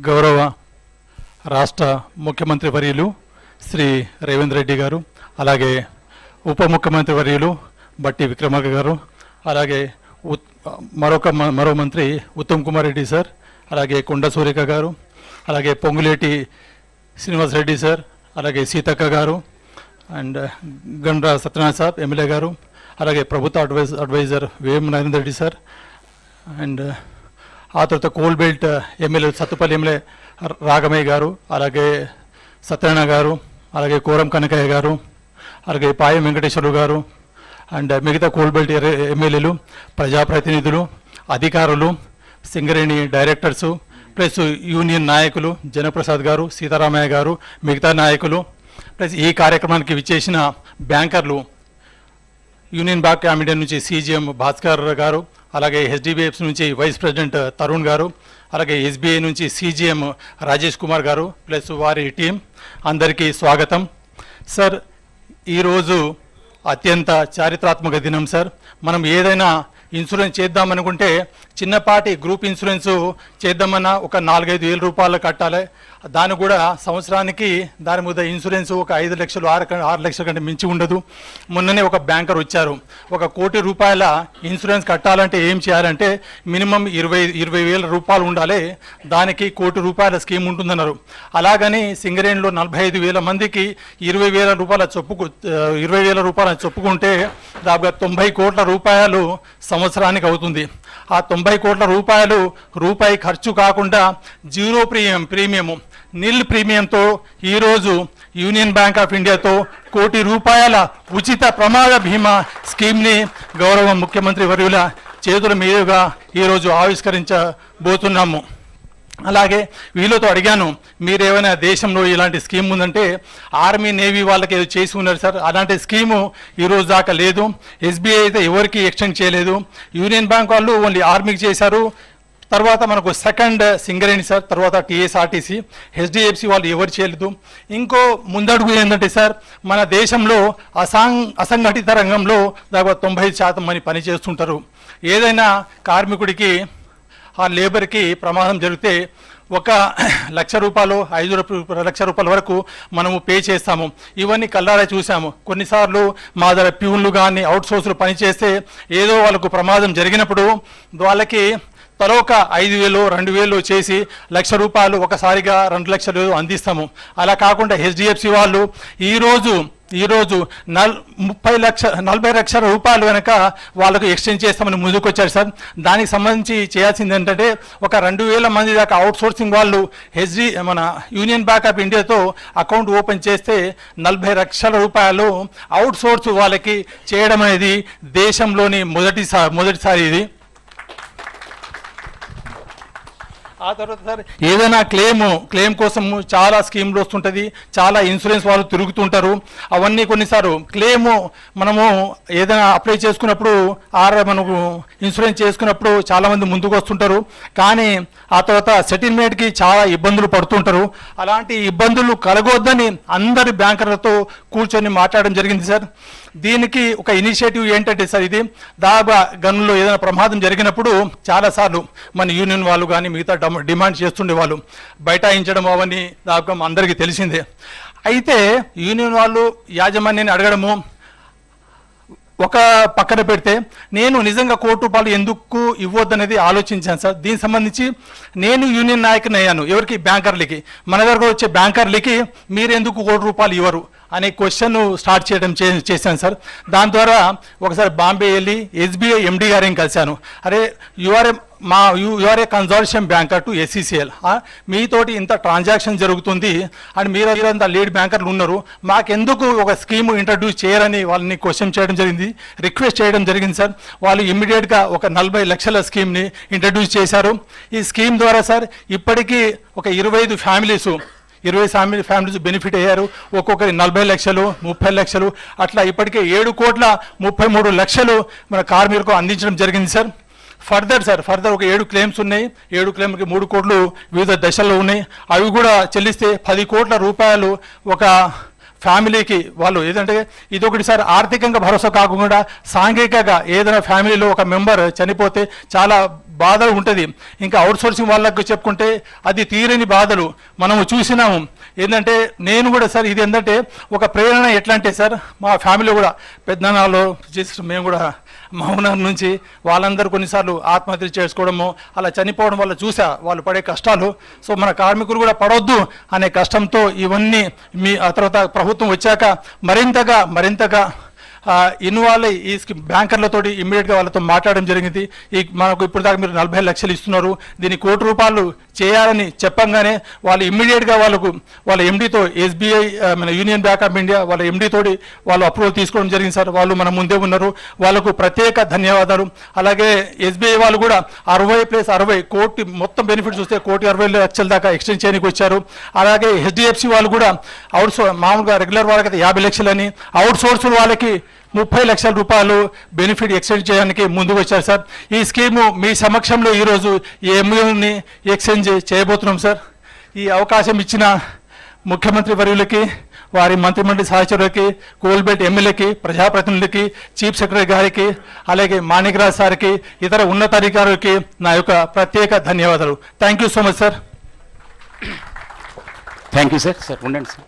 గౌరవ రాష్ట్ర ముఖ్యమంత్రి వర్యులు శ్రీ రేవంత్ రెడ్డి గారు, అలాగే ఉప ముఖ్యమంత్రి వర్యులు బట్టి విక్రమార్క గారు, అలాగే మరో మంత్రి ఉత్తమ్ కుమార్ రెడ్డి సార్, అలాగే కొండ సూరిక గారు, అలాగే పొంగులేటి శ్రీనివాస్ రెడ్డి సార్, అలాగే సీతక్క గారు and Gandra Satyanarayana Saab MLA గారు, అలాగే ప్రభుత్వ advisor Vem Narender Reddy sir and ఆ తర్వాత coal belt MLA Sathupalli MLA Ragamayi గారు, అలాగే సత్యనారాయణ గారు, అలాగే కోరం కనకయ్య గారు, అలాగే పాయం వెంకటేశ్వరు గారు అండ్ మిగతా కోల్ బెల్ట్ ఎమ్మెల్యేలు, ప్రజాప్రతినిధులు, అధికారులు, సింగరేణి డైరెక్టర్సు ప్లస్ యూనియన్ నాయకులు జనప్రసాద్ గారు, సీతారామయ్య గారు, మిగతా నాయకులు ప్లస్ ఈ కార్యక్రమానికి విచ్చేసిన బ్యాంకర్లు, యూనియన్ బ్యాంక్ కమిటీ నుంచి సీజీఎం భాస్కర్ గారు, అలాగే హెచ్డిబిఎఫ్సి నుంచి వైస్ ప్రెసిడెంట్ తరుణ్ గారు, అలాగే ఎస్బీఐ నుంచి సీజీఎం రాజేష్ కుమార్ గారు ప్లస్ వారి టీం, అందరికీ స్వాగతం. సార్, ఈరోజు అత్యంత చారిత్రాత్మక దినం సార్. మనం ఏదైనా ఇన్సూరెన్స్ చేద్దామనుకుంటే చిన్నపాటి గ్రూప్ ఇన్సూరెన్స్ చేద్దామన్నా ఒక 4-5 వేల రూపాయలు కట్టాలి. దాని కూడా సంవత్సరానికి దాని మీద ఇన్సూరెన్స్ ఒక 5 లక్షలు 6 లక్షల కంటే మించి ఉండదు. మొన్ననే ఒక బ్యాంకర్ వచ్చారు, 1 కోటి రూపాయల ఇన్సూరెన్స్ కట్టాలంటే ఏం చేయాలంటే మినిమం 20 వేల రూపాయలు ఉండాలి, దానికి 1 కోటి రూపాయల స్కీమ్ ఉంటుందన్నారు. అలాగని సింగరేణిలో 45 వేల మందికి 20 వేల రూపాయల చొప్పుకుంటే దాదాపుగా 90 కోట్ల రూపాయలు సంవత్సరానికి అవుతుంది. ఆ 90 కోట్ల రూపాయలు రూపాయి ఖర్చు కాకుండా జీరో ప్రీమియము నిల్ ప్రీమియంతో ఈరోజు యూనియన్ బ్యాంక్ ఆఫ్ ఇండియాతో 1 కోటి రూపాయల ఉచిత ప్రమాద బీమా స్కీమ్ని గౌరవ ముఖ్యమంత్రి వర్యుల చేతుల మీదుగా ఈరోజు ఆవిష్కరించబోతున్నాము. అలాగే వీళ్ళతో అడిగాను, మీరేమైనా దేశంలో ఇలాంటి స్కీమ్ ఉందంటే ఆర్మీ నేవీ వాళ్ళకి ఏదో చేసి ఉన్నారు సార్, అలాంటి స్కీము ఈరోజు దాకా లేదు. ఎస్బీఐ అయితే ఎవరికి ఎక్స్టెండ్ చేయలేదు, యూనియన్ బ్యాంక్ వాళ్ళు ఓన్లీ ఆర్మీకి చేశారు. తర్వాత మనకు సెకండ్ సింగరేణి సార్, తర్వాత టీఎస్ఆర్టీసీ, హెచ్డిఎఫ్సి వాళ్ళు ఎవరు చేయలేదు. ఇంకో ముందడుగు ఏంటంటే సార్, మన దేశంలో అసంఘటిత రంగంలో దాదాపు 90% మంది పని చేస్తుంటారు. ఏదైనా కార్మికుడికి ఆ లేబర్కి ప్రమాదం జరిగితే 1 లక్ష రూపాయలు 5 లక్షల రూపాయల వరకు మనము పే చేస్తాము. ఇవన్నీ కల్లారా చూసాము. కొన్నిసార్లు మా దగ్గర ప్యూన్లు కానీ అవుట్సోర్సులు పనిచేస్తే ఏదో వాళ్ళకు ప్రమాదం జరిగినప్పుడు వాళ్ళకి తలోక 5,000 2,000 చేసి 1 లక్ష రూపాయలు ఒకసారిగా 2 లక్షలు అందిస్తాము. అలా కాకుండా హెచ్డిఎఫ్సి వాళ్ళు ఈరోజు 40 లక్షల రూపాయలు కనుక వాళ్ళకు ఎక్స్టెండ్ చేస్తామని ముందుకు వచ్చారు సార్. దానికి సంబంధించి చేయాల్సింది ఏంటంటే 2,000 మంది దాకా అవుట్సోర్సింగ్ వాళ్ళు మన యూనియన్ బ్యాంక్ ఆఫ్ ఇండియాతో అకౌంట్ ఓపెన్ చేస్తే 40 లక్షల రూపాయలు అవుట్సోర్స్ వాళ్ళకి చేయడం అనేది దేశంలోని మొదటిసారి ఇది. ఆ తర్వాత సార్, ఏదైనా క్లెయిమ్ కోసం చాలా స్కీమ్లు వస్తుంటుంది, చాలా ఇన్సూరెన్స్ వాళ్ళు తిరుగుతుంటారు. అవన్నీ కొన్నిసార్లు క్లెయిము మనము ఏదైనా అప్లై చేసుకున్నప్పుడు మనకు ఇన్సూరెన్స్ చేసుకున్నప్పుడు చాలామంది ముందుకు వస్తుంటారు, కానీ ఆ తర్వాత సెటిల్మెంట్కి చాలా ఇబ్బందులు పడుతుంటారు. అలాంటి ఇబ్బందులు కలగొద్దని అందరి బ్యాంకర్లతో కూర్చొని మాట్లాడడం జరిగింది సార్. దీనికి ఒక ఇనిషియేటివ్ ఏంటంటే సార్, ఇది దాదాపు గనుల్లో ఏదైనా ప్రమాదం జరిగినప్పుడు చాలాసార్లు మన యూనియన్ వాళ్ళు కానీ మిగతా డిమాండ్ చేస్తుండే వాళ్ళు బైఠాయించడం అవన్నీ దాదాపు అందరికీ తెలిసిందే. అయితే యూనియన్ వాళ్ళు యాజమాన్యాన్ని అడగడము ఒక పక్కన పెడితే నేను నిజంగా 1 కోటి రూపాయలు ఎందుకు ఇవ్వద్దనేది ఆలోచించాను సార్. దీనికి సంబంధించి నేను యూనియన్ నాయకుని అయ్యాను. ఎవరికి? బ్యాంకర్లకి. మన దగ్గర వచ్చే బ్యాంకర్లకి మీరెందుకు 1 కోటి రూపాయలు ఇవ్వరు అనే క్వశ్చన్ స్టార్ట్ చేశాను సార్. దాని ద్వారా ఒకసారి బాంబే వెళ్ళి ఎస్బీఐ ఎండి గారిని కలిశాను. అరే, you are a consortium banker to SCCL, మీతోటి ఇంత ట్రాన్సాక్షన్ జరుగుతుంది అండ్ మీరంతా లీడ్ బ్యాంకర్లు ఉన్నారు, మాకెందుకు ఒక స్కీము ఇంట్రడ్యూస్ చేయరని వాళ్ళని క్వశ్చన్ చేయడం జరిగింది, రిక్వెస్ట్ చేయడం జరిగింది సార్. వాళ్ళు ఇమ్మీడియట్గా ఒక 40 లక్షల స్కీమ్ని ఇంట్రడ్యూస్ చేశారు. ఈ స్కీమ్ ద్వారా సార్ ఇప్పటికీ ఒక 25 ఫ్యామిలీస్ బెనిఫిట్ అయ్యారు. ఒక్కొక్కరి 40 లక్షలు 30 లక్షలు అట్లా ఇప్పటికే 7,33 లక్షలు మన కార్మికులకు అందించడం జరిగింది సార్. ఫర్దర్ ఒక 7 క్లెయిమ్స్ ఉన్నాయి. 7 క్లెయిమ్కి 3 కోట్లు వివిధ దశల్లో ఉన్నాయి. అవి కూడా చెల్లిస్తే 10 కోట్ల రూపాయలు ఒక ఫ్యామిలీకి వాళ్ళు ఏదంటే ఇది ఒకటిసారి ఆర్థికంగా భరోసా కాకుండా సాంఘికంగా ఏదైనా ఫ్యామిలీలో ఒక మెంబర్ చనిపోతే చాలా బాధ ఉంటుంది. ఇంకా అవుట్సోర్సింగ్ వాళ్ళకు చెప్పుకుంటే అది తీరని బాధలు మనము చూసినాము. ఏంటంటే నేను కూడా సార్ ఇది ఏంటంటే ఒక ప్రేరణ ఎట్లా అంటే సార్ మా ఫ్యామిలీ కూడా పెద్దనాలో మేము కూడా మౌనం నుంచి వాళ్ళందరూ కొన్నిసార్లు ఆత్మహత్యలు చేసుకోవడము అలా చనిపోవడం వల్ల చూసా వాళ్ళు పడే కష్టాలు. సో మన కార్మికులు కూడా పడవద్దు అనే కష్టంతో ఇవన్నీ ఆ తర్వాత ప్రభుత్వం వచ్చాక మరింతగా ఇన్వాల్వ్ అయ్యి ఈ బ్యాంకర్లతోటి ఇమ్మీడియట్గా వాళ్ళతో మాట్లాడడం జరిగింది. మనకు ఇప్పుడు దాకా మీరు 40 లక్షలు ఇస్తున్నారు, దీన్ని ₹1 కోటి చేయాలని చెప్పంగానే వాళ్ళు ఇమ్మీడియట్గా వాళ్ళ ఎండీతో SBI మన యూనియన్ బ్యాంక్ ఆఫ్ ఇండియా వాళ్ళ ఎండీ తోటి వాళ్ళు అప్రూవల్ తీసుకోవడం జరిగింది సార్. వాళ్ళు మన ముందే ఉన్నారు, వాళ్ళకు ప్రత్యేక ధన్యవాదాలు. అలాగే SBI వాళ్ళు కూడా 60+60 కోటి మొత్తం బెనిఫిట్స్ వస్తే ₹1,60,00,000 దాకా ఎక్స్టెండ్ చేయడానికి వచ్చారు. అలాగే HDFC వాళ్ళు కూడా మామూలుగా రెగ్యులర్ వాళ్ళకి 50 లక్షలని, అవుట్ సోర్స్ వాళ్ళకి ₹30 లక్షల బెనిఫిట్ ఎక్స్టెండ్ చేయడానికి ముందుకు వచ్చారు సార్. ఈ స్కీము మీ సమక్షంలో ఈరోజు ఈ MOUని ఎక్స్టెండ్ చేయబోతున్నాం సార్. ఈ అవకాశం ఇచ్చిన ముఖ్యమంత్రి వర్యులకి, వారి మంత్రిమండలి సహచరులకి, కోల్బెల్ట్ ఎమ్మెల్యేకి, ప్రజాప్రతినిధులకి, చీఫ్ సెక్రటరీ గారికి, అలాగే మాణిక్రాజ్ సార్కి, ఇతర ఉన్నతాధికారులకి నా యొక్క ప్రత్యేక ధన్యవాదాలు. Thank you so much sir. Thank you sir. Sir ఉండండి సార్.